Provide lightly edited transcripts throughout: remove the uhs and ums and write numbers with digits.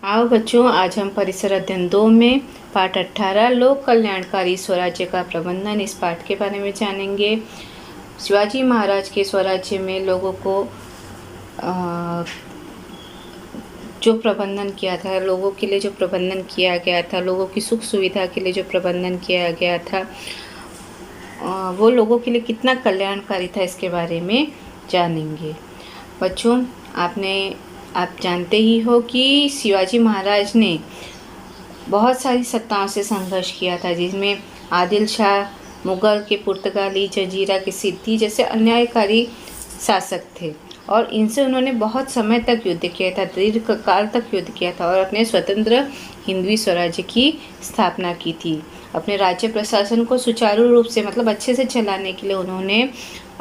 आओ बच्चों, आज हम परिसर अध्ययन 2 में पाठ 18 लोक कल्याणकारी स्वराज्य का प्रबंधन इस पाठ के बारे में जानेंगे। शिवाजी महाराज के स्वराज्य में लोगों को जो प्रबंधन किया था, लोगों के लिए जो प्रबंधन किया गया था, लोगों की सुख सुविधा के लिए जो प्रबंधन किया गया था, वो लोगों के लिए कितना कल्याणकारी था, इसके बारे में जानेंगे। बच्चों, आप जानते ही हो कि शिवाजी महाराज ने बहुत सारी सत्ताओं से संघर्ष किया था, जिसमें आदिल शाह, मुगल के पुर्तगाली, जंजीरा के सिद्दी जैसे अन्यायकारी शासक थे और इनसे उन्होंने बहुत समय तक युद्ध किया था, दीर्घ काल तक युद्ध किया था और अपने स्वतंत्र हिंदवी स्वराज्य की स्थापना की थी। अपने राज्य प्रशासन को सुचारू रूप से मतलब अच्छे से चलाने के लिए उन्होंने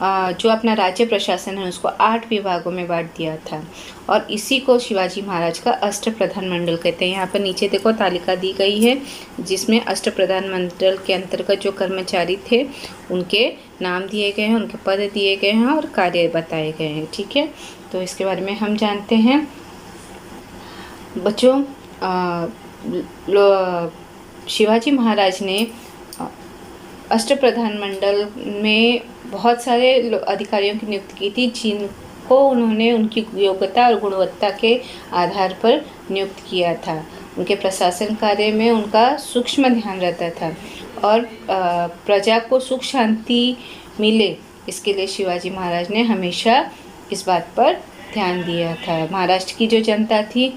जो अपना राज्य प्रशासन है उसको 8 विभागों में बांट दिया था और इसी को शिवाजी महाराज का अष्टप्रधान मंडल कहते हैं। यहाँ पर नीचे देखो तालिका दी गई है, जिसमें अष्टप्रधान मंडल के अंतर्गत जो कर्मचारी थे उनके नाम दिए गए हैं, उनके पद दिए गए हैं और कार्य बताए गए हैं। ठीक है, तो इसके बारे में हम जानते हैं। बच्चों, शिवाजी महाराज ने अष्टप्रधान मंडल में बहुत सारे अधिकारियों की नियुक्ति की थी, जिनको उन्होंने उनकी योग्यता और गुणवत्ता के आधार पर नियुक्त किया था। उनके प्रशासन कार्य में उनका सूक्ष्म ध्यान रहता था और प्रजा को सुख शांति मिले, इसके लिए शिवाजी महाराज ने हमेशा इस बात पर ध्यान दिया था। महाराष्ट्र की जो जनता थी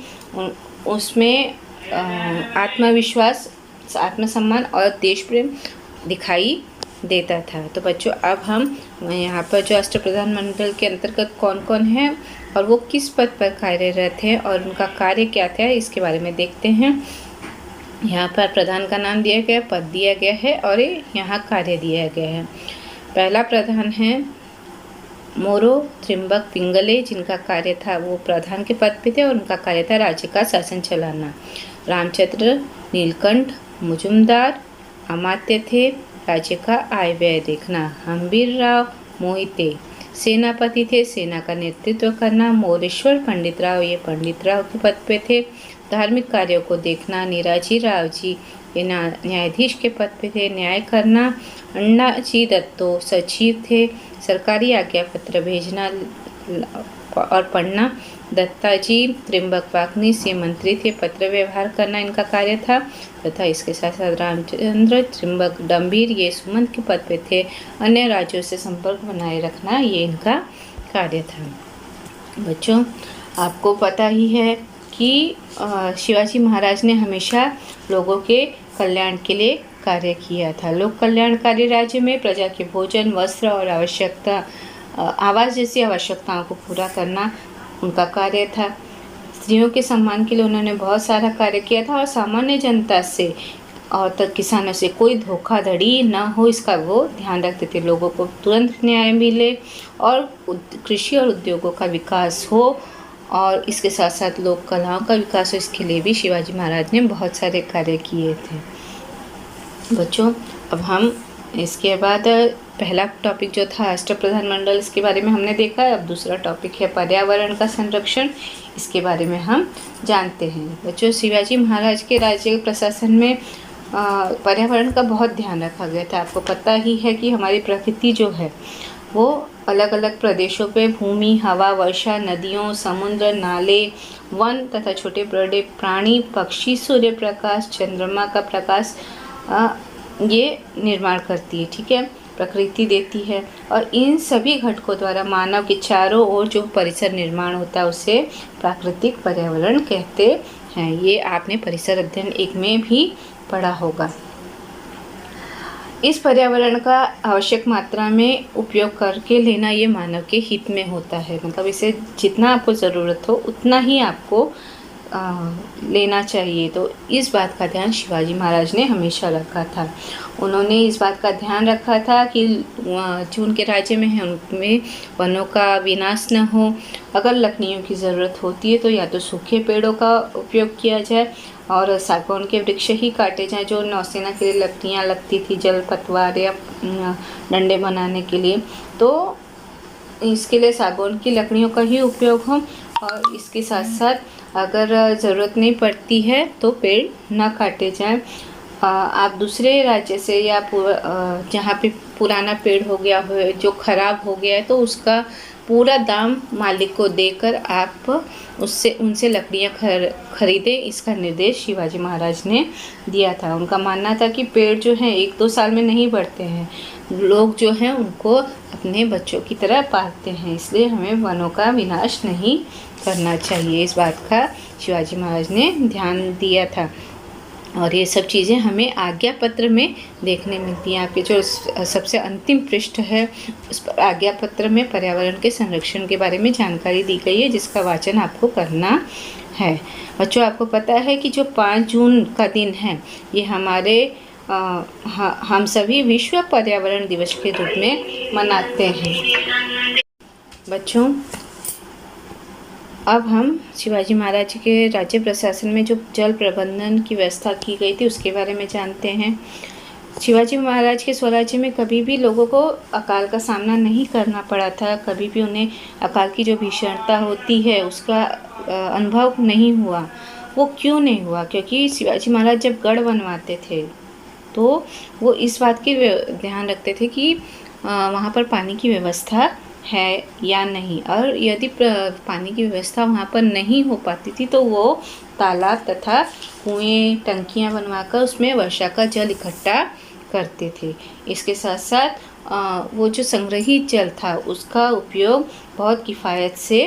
उसमें आत्मविश्वास, आत्मसम्मान और देश प्रेम दिखाई देता था। तो बच्चों, अब हम यहाँ पर जो अष्टप्रधान मंडल के अंतर्गत कौन कौन है और वो किस पद पर कार्यरत हैं और उनका कार्य क्या था, इसके बारे में देखते हैं। यहाँ पर प्रधान का नाम दिया गया, पद दिया गया है और यहाँ कार्य दिया गया है। पहला प्रधान है मोरो त्रिम्बक पिंगले, जिनका कार्य था वो प्रधान के पद पे थे और उनका कार्य था राज्य का शासन चलाना। रामचंद्र नीलकंठ मुजुमदार अमात्य थे, राज्य का आय व्यय देखना। हम्बीर राव मोहिते सेनापति थे, सेना का नेतृत्व करना। मोरेश्वर पंडित राव, ये पंडित राव के पद पे थे, धार्मिक कार्यों को देखना। निराजी राव जी, ये न्यायाधीश के पद पे थे, न्याय करना। अण्णाजी दत्तो सचिव थे, सरकारी आज्ञा पत्र भेजना और पढ़ना। दत्ताजी त्रिम्बक वाकनीस, ये मंत्री थे, पत्र व्यवहार करना इनका कार्य था। तथा इसके साथ साथ रामचंद्र त्रिम्बक डम्भीर, ये सुमंत के पद पे थे, अन्य राज्यों से संपर्क बनाए रखना ये इनका कार्य था। बच्चों, आपको पता ही है कि शिवाजी महाराज ने हमेशा लोगों के कल्याण के लिए कार्य किया था। लोक कल्याणकारी राज्य में प्रजा के भोजन, वस्त्र और आवास जैसी आवश्यकताओं को पूरा करना उनका कार्य था। स्त्रियों के सम्मान के लिए उन्होंने बहुत सारा कार्य किया था और सामान्य जनता से और किसानों से कोई धोखाधड़ी न हो, इसका वो ध्यान रखते थे। लोगों को तुरंत न्याय मिले और कृषि और उद्योगों का विकास हो और इसके साथ साथ लोक कलाओं का विकास हो, इसके लिए भी शिवाजी महाराज ने बहुत सारे कार्य किए थे। बच्चों, अब हम इसके बाद पहला टॉपिक जो था अष्टप्रधान मंडल, इसके बारे में हमने देखा। अब दूसरा टॉपिक है पर्यावरण का संरक्षण, इसके बारे में हम जानते हैं। बच्चों, शिवाजी महाराज के राज्य प्रशासन में पर्यावरण का बहुत ध्यान रखा गया था। आपको पता ही है कि हमारी प्रकृति जो है वो अलग अलग प्रदेशों पे भूमि, हवा, वर्षा, नदियों, समुद्र, नाले, वन तथा छोटे बड़े प्राणी, पक्षी, सूर्य प्रकाश, चंद्रमा का प्रकाश ये निर्माण करती है। ठीक है, प्रकृति देती है और इन सभी घटकों द्वारा मानव के चारों ओर जो परिसर निर्माण होता है उसे प्राकृतिक पर्यावरण कहते हैं। ये आपने परिसर अध्ययन 1 में भी पढ़ा होगा। इस पर्यावरण का आवश्यक मात्रा में उपयोग करके लेना ये मानव के हित में होता है। मतलब इसे जितना आपको ज़रूरत हो उतना ही आपको लेना चाहिए। तो इस बात का ध्यान शिवाजी महाराज ने हमेशा रखा था। उन्होंने इस बात का ध्यान रखा था कि जो उनके राज्य में है उनमें वनों का विनाश न हो। अगर लकड़ियों की ज़रूरत होती है तो या तो सूखे पेड़ों का उपयोग किया जाए और सागौन के वृक्ष ही काटे जाएं, जो नौसेना के लिए लकड़ियाँ लगती थी, जल पतवार या डंडे बनाने के लिए, तो इसके लिए सागौन की लकड़ियों का ही उपयोग हो और इसके साथ साथ अगर ज़रूरत नहीं पड़ती है तो पेड़ ना काटे जाएं। आप दूसरे राज्य से या जहाँ पे पुराना पेड़ हो गया हो, जो ख़राब हो गया है, तो उसका पूरा दाम मालिक को देकर आप उनसे लकड़ियाँ खरीदें। इसका निर्देश शिवाजी महाराज ने दिया था। उनका मानना था कि पेड़ जो हैं 1-2 साल में नहीं बढ़ते हैं, लोग जो हैं उनको अपने बच्चों की तरह पालते हैं, इसलिए हमें वनों का विनाश नहीं करना चाहिए। इस बात का शिवाजी महाराज ने ध्यान दिया था। और ये सब चीज़ें हमें आज्ञा पत्र में देखने मिलती हैं। आपके जो सबसे अंतिम पृष्ठ है उस पर आज्ञा पत्र में पर्यावरण के संरक्षण के बारे में जानकारी दी गई है, जिसका वाचन आपको करना है। बच्चों, आपको पता है कि जो 5 जून का दिन है ये हमारे हम सभी विश्व पर्यावरण दिवस के रूप में मनाते हैं। बच्चों, अब हम शिवाजी महाराज के राज्य प्रशासन में जो जल प्रबंधन की व्यवस्था की गई थी उसके बारे में जानते हैं। शिवाजी महाराज के स्वराज्य में कभी भी लोगों को अकाल का सामना नहीं करना पड़ा था। कभी भी उन्हें अकाल की जो भीषणता होती है उसका अनुभव नहीं हुआ। वो क्यों नहीं हुआ? क्योंकि शिवाजी महाराज जब गढ़ बनवाते थे तो वो इस बात की ध्यान रखते थे कि वहाँ पर पानी की व्यवस्था है या नहीं, और यदि पानी की व्यवस्था वहाँ पर नहीं हो पाती थी तो वो तालाब तथा कुएं, टंकियाँ बनवाकर उसमें वर्षा का जल इकट्ठा करते थे। इसके साथ साथ वो जो संग्रहित जल था उसका उपयोग बहुत किफ़ायत से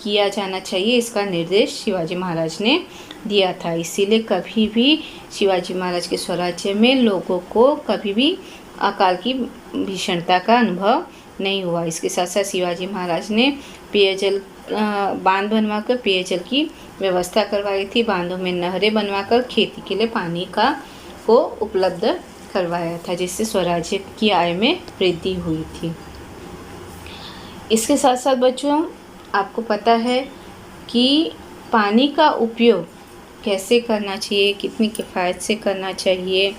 किया जाना चाहिए, इसका निर्देश शिवाजी महाराज ने दिया था। इसीलिए कभी भी शिवाजी महाराज के स्वराज्य में लोगों को कभी भी अकाल की भीषणता का अनुभव नहीं हुआ। इसके साथ साथ शिवाजी महाराज ने पेयजल बांध बनवाकर पेयजल की व्यवस्था करवाई थी। बांधों में नहरें बनवाकर खेती के लिए पानी को उपलब्ध करवाया था, जिससे स्वराज्य की आय में वृद्धि हुई थी। इसके साथ साथ बच्चों, आपको पता है कि पानी का उपयोग कैसे करना चाहिए, कितनी किफ़ायत से करना चाहिए।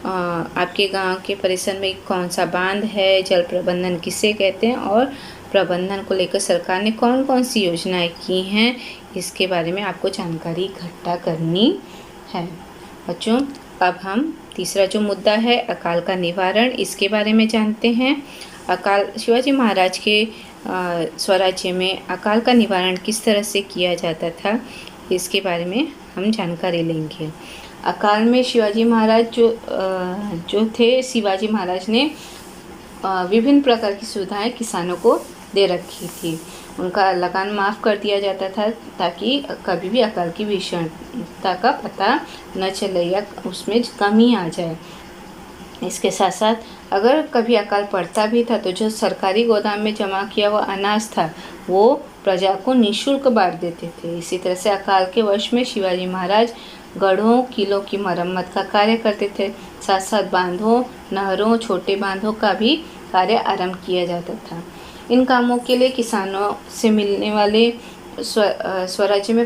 आपके गांव के परिसर में कौन सा बांध है, जल प्रबंधन किसे कहते हैं, और प्रबंधन को लेकर सरकार ने कौन कौन सी योजनाएं की हैं, इसके बारे में आपको जानकारी इकट्ठा करनी है। बच्चों, अब हम तीसरा जो मुद्दा है अकाल का निवारण, इसके बारे में जानते हैं। शिवाजी महाराज के स्वराज्य में अकाल का निवारण किस तरह से किया जाता था, इसके बारे में हम जानकारी लेंगे। अकाल में शिवाजी महाराज जो थे, शिवाजी महाराज ने विभिन्न प्रकार की सुविधाएं किसानों को दे रखी थी। उनका लगान माफ़ कर दिया जाता था ताकि कभी भी अकाल की भीषणता का पता न चले या उसमें कमी आ जाए। इसके साथ साथ अगर कभी अकाल पड़ता भी था तो जो सरकारी गोदाम में जमा किया हुआ अनाज था वो प्रजा को निःशुल्क बांट देते थे। इसी तरह से अकाल के वर्ष में शिवाजी महाराज गढ़ों, किलों की मरम्मत का कार्य करते थे। साथ साथ बांधों, नहरों, छोटे बांधों का भी कार्य आरंभ किया जाता था। इन कामों के लिए किसानों से मिलने वाले स्वराज्य में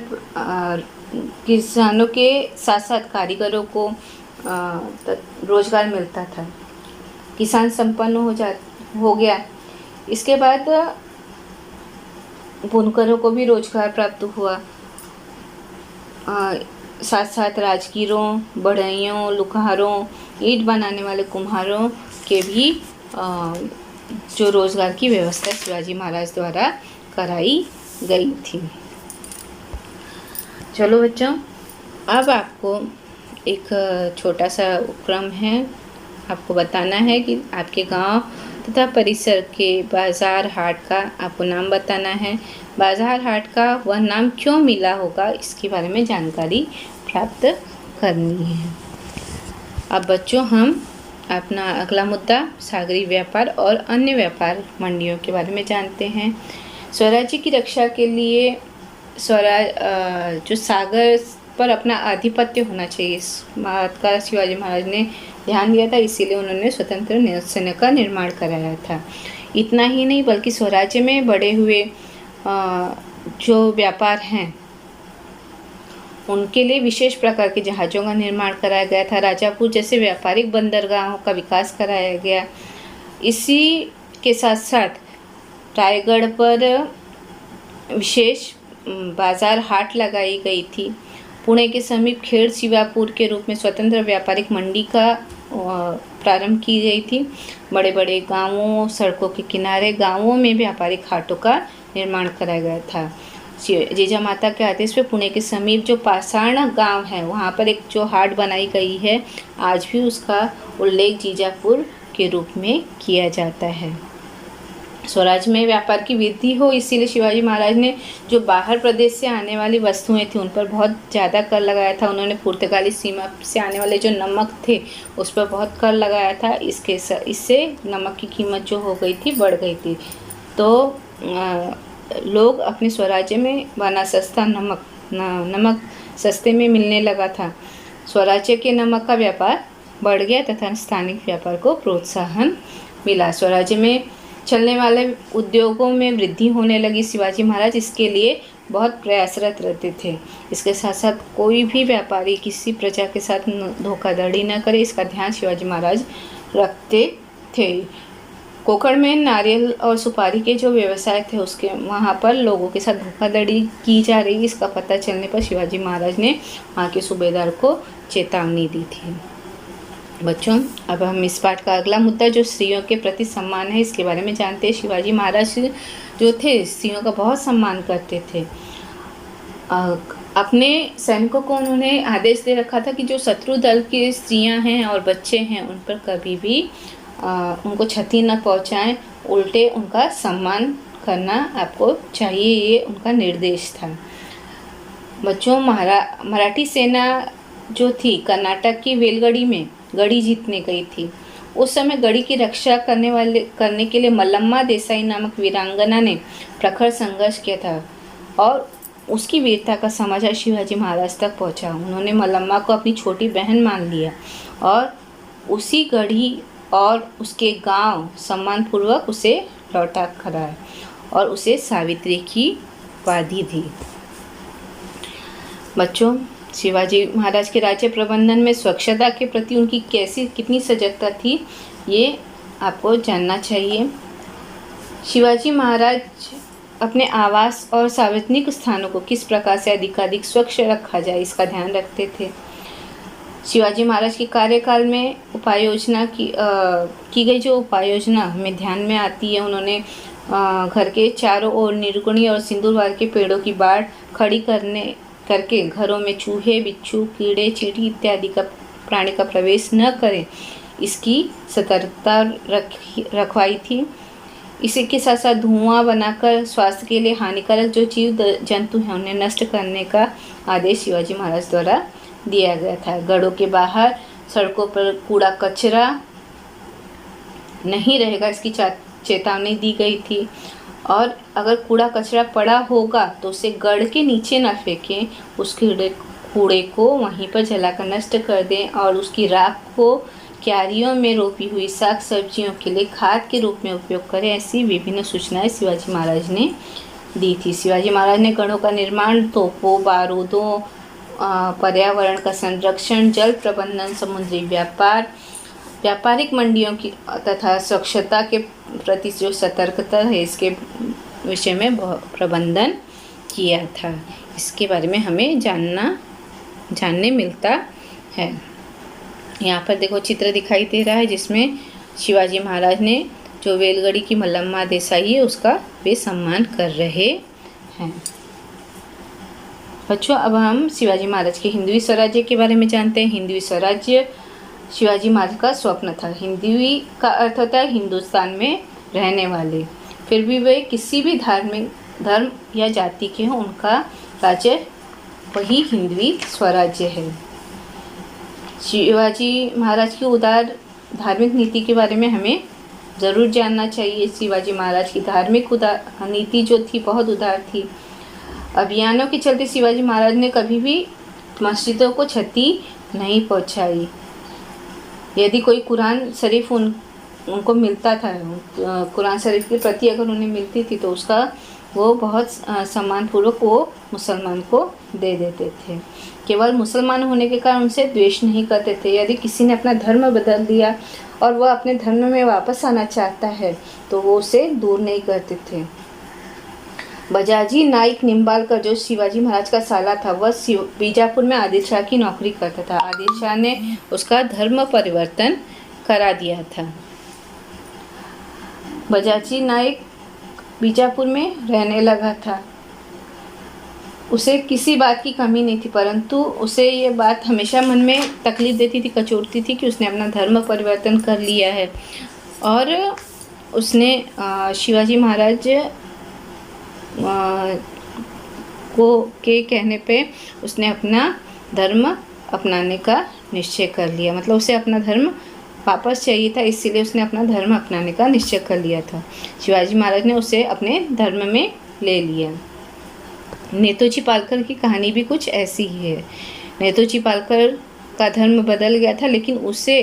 किसानों के साथ साथ कारीगरों को रोजगार मिलता था। किसान संपन्न हो गया। इसके बाद बुनकरों को भी रोजगार प्राप्त हुआ। साथ साथ राजगीरों, बढ़इयों, लुकहारों, ईंट बनाने वाले कुम्हारों के भी जो रोजगार की व्यवस्था शिवाजी महाराज द्वारा कराई गई थी। चलो बच्चों, अब आपको एक छोटा सा उपक्रम है। आपको बताना है कि आपके गांव तथा परिसर के बाज़ार हाट का आपको नाम बताना है। बाज़ार हाट का वह नाम क्यों मिला होगा, इसके बारे में जानकारी प्राप्त करनी है। अब बच्चों, हम अपना अगला मुद्दा सागरीय व्यापार और अन्य व्यापार मंडियों के बारे में जानते हैं। स्वराज्य की रक्षा के लिए जो सागर पर अपना आधिपत्य होना चाहिए, इस बात का शिवाजी महाराज ने ध्यान दिया था। इसीलिए उन्होंने स्वतंत्र नौसेना का निर्माण कराया था। इतना ही नहीं बल्कि स्वराज्य में बढ़े हुए जो व्यापार हैं उनके लिए विशेष प्रकार के जहाज़ों का निर्माण कराया गया था। राजापुर जैसे व्यापारिक बंदरगाहों का विकास कराया गया। इसी के साथ साथ रायगढ़ पर विशेष बाजार हाट लगाई गई थी। पुणे के समीप खेड़ शिवापुर के रूप में स्वतंत्र व्यापारिक मंडी का प्रारंभ की गई थी। बड़े बड़े गांवों, सड़कों के किनारे गांवों में व्यापारिक हाटों का निर्माण कराया गया था। जीजामाता के आदेश पे पुणे के समीप जो पाषाण गांव है वहाँ पर एक जो हाट बनाई गई है, आज भी उसका उल्लेख जीजापुर के रूप में किया जाता है। स्वराज में व्यापार की वृद्धि हो, इसीलिए शिवाजी महाराज ने जो बाहर प्रदेश से आने वाली वस्तुएं थी उन पर बहुत ज़्यादा कर लगाया था। उन्होंने पुर्तगाली सीमा से आने वाले जो नमक थे उस पर बहुत कर लगाया था। इससे नमक की कीमत जो हो गई थी बढ़ गई थी। तो लोग अपने स्वराज्य में बना सस्ता नमक सस्ते में मिलने लगा था। स्वराज्य के नमक का व्यापार बढ़ गया तथा स्थानिक व्यापार को प्रोत्साहन मिला। स्वराज्य में चलने वाले उद्योगों में वृद्धि होने लगी। शिवाजी महाराज इसके लिए बहुत प्रयासरत रहते थे। इसके साथ साथ कोई भी व्यापारी किसी प्रजा के साथ धोखाधड़ी न करे, इसका ध्यान शिवाजी महाराज रखते थे। कोकण में नारियल और सुपारी के जो व्यवसाय थे उसके वहाँ पर लोगों के साथ धोखाधड़ी की जा रही, इसका पता चलने पर शिवाजी महाराज ने वहाँ के सूबेदार को चेतावनी दी थी। बच्चों, अब हम इस पाठ का अगला मुद्दा जो स्त्रियों के प्रति सम्मान है इसके बारे में जानते हैं। शिवाजी महाराज जो थे स्त्रियों का बहुत सम्मान करते थे। अपने सैनिकों को उन्होंने आदेश दे रखा था कि जो शत्रु दल की स्त्रियां हैं और बच्चे हैं उन पर कभी भी उनको क्षति न पहुंचाएं, उल्टे उनका सम्मान करना आपको चाहिए, ये उनका निर्देश था। बच्चों, मराठी सेना जो थी कर्नाटक की वेलगढ़ी में गढ़ी जीतने गई थी। उस समय गढ़ी की रक्षा करने के लिए मल्लम्मा देसाई नामक वीरांगना ने प्रखर संघर्ष किया था और उसकी वीरता का समाचार शिवाजी महाराज तक पहुंचा। उन्होंने मल्लम्मा को अपनी छोटी बहन मान लिया और उसी गढ़ी और उसके गांव सम्मानपूर्वक उसे लौटा कराया और उसे सावित्री की उपाधि दी। बच्चों, शिवाजी महाराज के राज्य प्रबंधन में स्वच्छता के प्रति उनकी कितनी सजगता थी, ये आपको जानना चाहिए। शिवाजी महाराज अपने आवास और सार्वजनिक स्थानों को किस प्रकार से अधिकाधिक स्वच्छ रखा जाए इसका ध्यान रखते थे। शिवाजी महाराज के कार्यकाल में उपायोजना की गई जो उपायोजना हमें ध्यान में आती है। उन्होंने घर के चारों ओर निर्गुणी और सिंदूरवार के पेड़ों की बाड़ खड़ी करके घरों में चूहे, बिच्छू, कीड़े, चींटी इत्यादि का प्राणी का प्रवेश न करें, इसकी सतर्कता रखवाई थी। इसी के साथ साथ धुआं बनाकर स्वास्थ्य के लिए हानिकारक जो जीव जंतु हैं उन्हें नष्ट करने का आदेश शिवाजी महाराज द्वारा दिया गया था। गढ़ों के बाहर सड़कों पर कूड़ा कचरा नहीं रहेगा, इसकी चेतावनी दी गई थी और अगर कूड़ा कचरा पड़ा होगा तो उसे गढ़ के नीचे न फेंकें, उस कूड़े को वहीं पर जलाकर नष्ट कर दें और उसकी राख को क्यारियों में रोपी हुई साग सब्जियों के लिए खाद के रूप में उपयोग करें। ऐसी विभिन्न सूचनाएं शिवाजी महाराज ने दी थी। शिवाजी महाराज ने गढ़ों का निर्माण, तोपों, बारूदों, पर्यावरण का संरक्षण, जल प्रबंधन, समुद्री व्यापार, व्यापारिक मंडियों की तथा स्वच्छता के प्रति जो सतर्कता है इसके विषय में प्रबंधन किया था। इसके बारे में हमें जानने मिलता है। यहाँ पर देखो चित्र दिखाई दे रहा है जिसमें शिवाजी महाराज ने जो वेलगढ़ी की मल्लम्मा देसाई है उसका वे सम्मान कर रहे हैं। बच्चों, अब हम शिवाजी महाराज के हिंदवी स्वराज्य के बारे में जानते हैं। हिंदवी स्वराज्य शिवाजी महाराज का स्वप्न था। हिंदवी का अर्थ होता है हिंदुस्तान में रहने वाले, फिर भी वे किसी भी धर्म या जाति के हों, उनका राज्य वही हिंदवी स्वराज्य है। शिवाजी महाराज की उदार धार्मिक नीति के बारे में हमें ज़रूर जानना चाहिए। शिवाजी महाराज की धार्मिक नीति जो थी बहुत उदार थी। अभियानों के चलते शिवाजी महाराज ने कभी भी मस्जिदों को क्षति नहीं पहुंचाई। यदि कोई कुरान शरीफ उनको मिलता था, कुरान शरीफ की प्रति अगर उन्हें मिलती थी तो उसका वो बहुत सम्मानपूर्वक वो मुसलमान को दे देते थे। केवल मुसलमान होने के कारण उनसे द्वेष नहीं करते थे। यदि किसी ने अपना धर्म बदल दिया और वह अपने धर्म में वापस आना चाहता है तो वो उसे दूर नहीं करते थे। बजाजी नाइक निम्बालकर जो शिवाजी महाराज का साला था, वह बीजापुर में आदिल शाह की नौकरी करता था। आदिल शाह ने उसका धर्म परिवर्तन करा दिया था। बजाजी नाइक बीजापुर में रहने लगा था। उसे किसी बात की कमी नहीं थी, परंतु उसे ये बात हमेशा मन में तकलीफ देती थी, कचोटती थी कि उसने अपना धर्म परिवर्तन कर लिया है। और उसने शिवाजी महाराज के कहने पे उसने अपना धर्म अपनाने का निश्चय कर लिया। मतलब उसे अपना धर्म वापस चाहिए था, इसीलिए उसने अपना धर्म अपनाने का निश्चय कर लिया था। शिवाजी महाराज ने उसे अपने धर्म में ले लिया। नेतोजी पालकर की कहानी भी कुछ ऐसी ही है। नेतोजी पालकर का धर्म बदल गया था, लेकिन उसे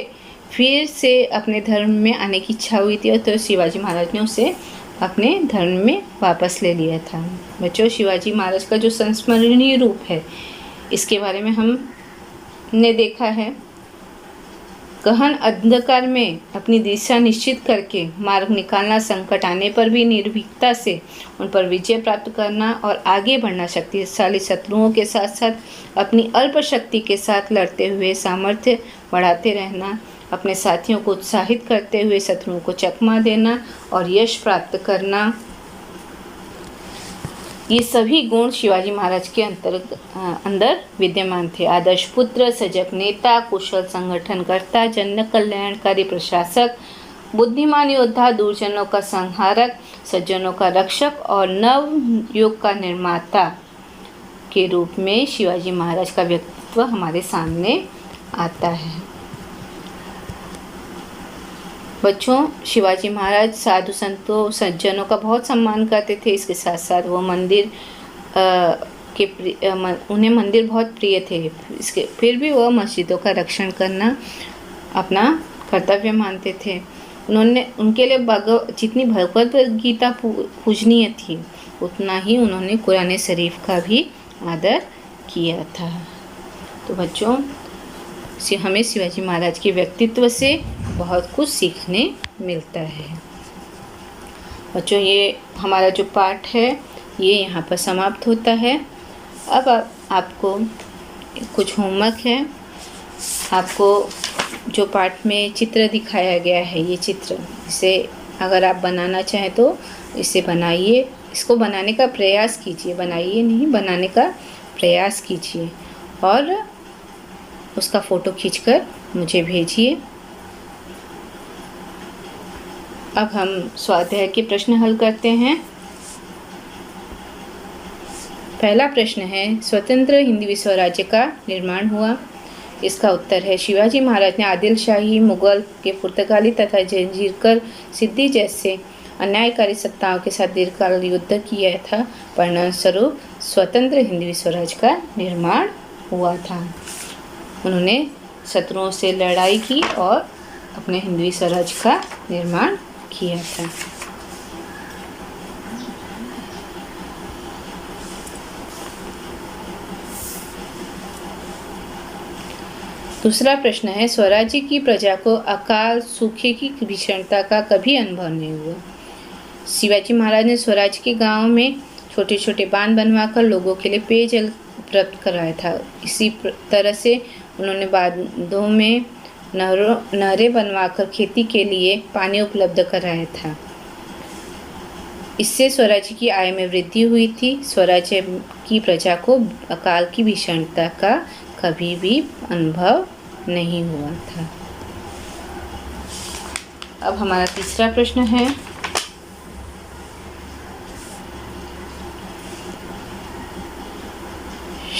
फिर से अपने धर्म में आने की इच्छा हुई थी, और तो शिवाजी महाराज ने उसे अपने धर्म में वापस ले लिया था। बच्चों, शिवाजी महाराज का जो संस्मरणीय रूप है, इसके बारे में हमने देखा है। गहन अंधकार में अपनी दिशा निश्चित करके मार्ग निकालना, संकट आने पर भी निर्भीकता से उन पर विजय प्राप्त करना और आगे बढ़ना, शक्तिशाली शत्रुओं के साथ साथ अपनी अल्प शक्ति के साथ लड़ते हुए सामर्थ्य बढ़ाते रहना, अपने साथियों को उत्साहित करते हुए शत्रुओं को चकमा देना और यश प्राप्त करना, ये सभी गुण शिवाजी महाराज के अंदर विद्यमान थे। आदर्श पुत्र, सजग नेता, कुशल संगठनकर्ता, जन कल्याणकारी प्रशासक, बुद्धिमान योद्धा, दुर्जनों का संहारक, सज्जनों का रक्षक और नव युग का निर्माता के रूप में शिवाजी महाराज का व्यक्तित्व हमारे सामने आता है। बच्चों, शिवाजी महाराज साधु संतों सज्जनों का बहुत सम्मान करते थे। इसके साथ साथ वो उन्हें मंदिर बहुत प्रिय थे। फिर भी वह मस्जिदों का रक्षण करना अपना कर्तव्य मानते थे। उनके लिए जितनी भगवद गीता पूजनीय थी, उतना ही उन्होंने कुरान शरीफ का भी आदर किया था। तो बच्चों, हमें शिवाजी महाराज के व्यक्तित्व से बहुत कुछ सीखने मिलता है। बच्चों, ये हमारा जो पाठ है ये यहाँ पर समाप्त होता है। अब आपको कुछ होमवर्क है। आपको जो पाठ में चित्र दिखाया गया है, ये चित्र, इसे अगर आप बनाना चाहें तो इसे बनाइए। इसको बनाने का प्रयास कीजिए, बनाइए नहीं, बनाने का प्रयास कीजिए और उसका फ़ोटो खींचकर मुझे भेजिए। अब हम स्वाध्याय के प्रश्न हल करते हैं। पहला प्रश्न है, स्वतंत्र हिंदवी स्वराज्य का निर्माण हुआ। इसका उत्तर है शिवाजी महाराज ने आदिल शाही, मुगल के पुर्तगाली तथा जंजीर सिद्दी जैसे अन्यायकारी सत्ताओं के साथ दीर्घकाल युद्ध किया था। परिणामस्वरूप स्वतंत्र हिंदवी स्वराज का निर्माण हुआ था। उन्होंने शत्रुओं से लड़ाई की और अपने हिंदवी स्वराज का निर्माण किया था। दूसरा प्रश्न है, स्वराज्य की प्रजा को अकाल, सूखे की भीषणता का कभी अनुभव नहीं हुआ। शिवाजी महाराज ने स्वराज्य के गांव में छोटे छोटे बांध बनवाकर लोगों के लिए पेयजल उपलब्ध कराया था। इसी तरह से उन्होंने बांधों में नहरें बनवाकर खेती के लिए पानी उपलब्ध कराया था। इससे स्वराज्य की आय में वृद्धि हुई थी। स्वराज्य की प्रजा को अकाल की भीषणता का कभी भी अनुभव नहीं हुआ था। अब हमारा तीसरा प्रश्न है,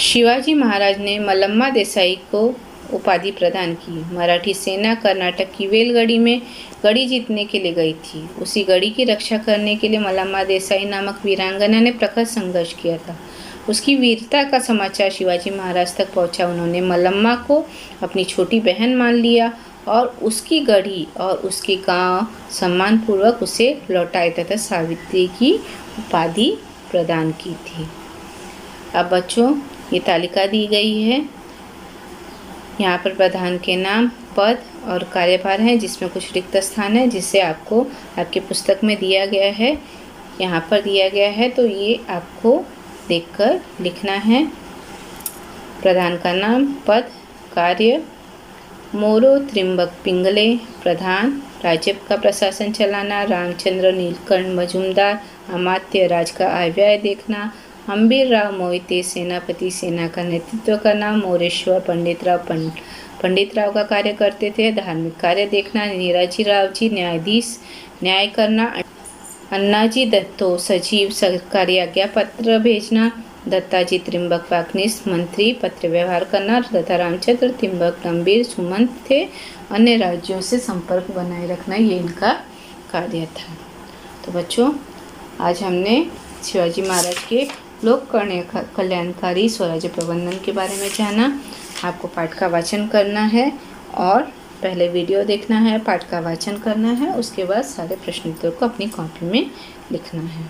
शिवाजी महाराज ने मल्लम्मा देसाई को उपाधि प्रदान की। मराठी सेना कर्नाटक की वेलगढ़ी में गढ़ी जीतने के लिए गई थी। उसी गढ़ी की रक्षा करने के लिए मल्लम्मा देसाई नामक वीरांगना ने प्रखर संघर्ष किया था। उसकी वीरता का समाचार शिवाजी महाराज तक पहुंचा। उन्होंने मल्लम्मा को अपनी छोटी बहन मान लिया और उसकी गढ़ी और उसके गांव सम्मानपूर्वक उसे लौटाए तथा सावित्री की उपाधि प्रदान की थी। अब बच्चों, ये तालिका दी गई है। यहाँ पर प्रधान के नाम, पद और कार्यभार हैं, जिसमें कुछ रिक्त स्थान है, जिसे आपको आपके पुस्तक में दिया गया है। यहाँ पर दिया गया है, तो ये आपको देखकर लिखना है। प्रधान का नाम, पद, कार्य। मोरो त्रिम्बक पिंगले, प्रधान, राज्य का प्रशासन चलाना। रामचंद्र नीलकंठ मजूमदार, अमात्य, राज का आय व्यय देखना। हम्बीर राव मोहिते, सेनापति, सेना का नेतृत्व करना। मोरेश्वर पंडित राव का कार्य करते थे, धार्मिक कार्य देखना। नीराजी राव जी, न्यायाधीश, न्याय करना। अन्नाजी दत्तो, सचिव, सरकारी आज्ञा पत्र भेजना। दत्ताजी त्रिम्बक वाकनिस, मंत्री, पत्र व्यवहार करना तथा रामचंद्र त्रिम्बक गंभीर सुमंत थे, अन्य राज्यों से संपर्क बनाए रखना, ये इनका कार्य था। तो बच्चों, आज हमने शिवाजी महाराज के लोक कल्याणकारी स्वराज्य प्रबंधन के बारे में जाना। आपको पाठ का वाचन करना है और पहले वीडियो देखना है, पाठ का वाचन करना है, उसके बाद सारे प्रश्नोत्तर को अपनी कॉपी में लिखना है।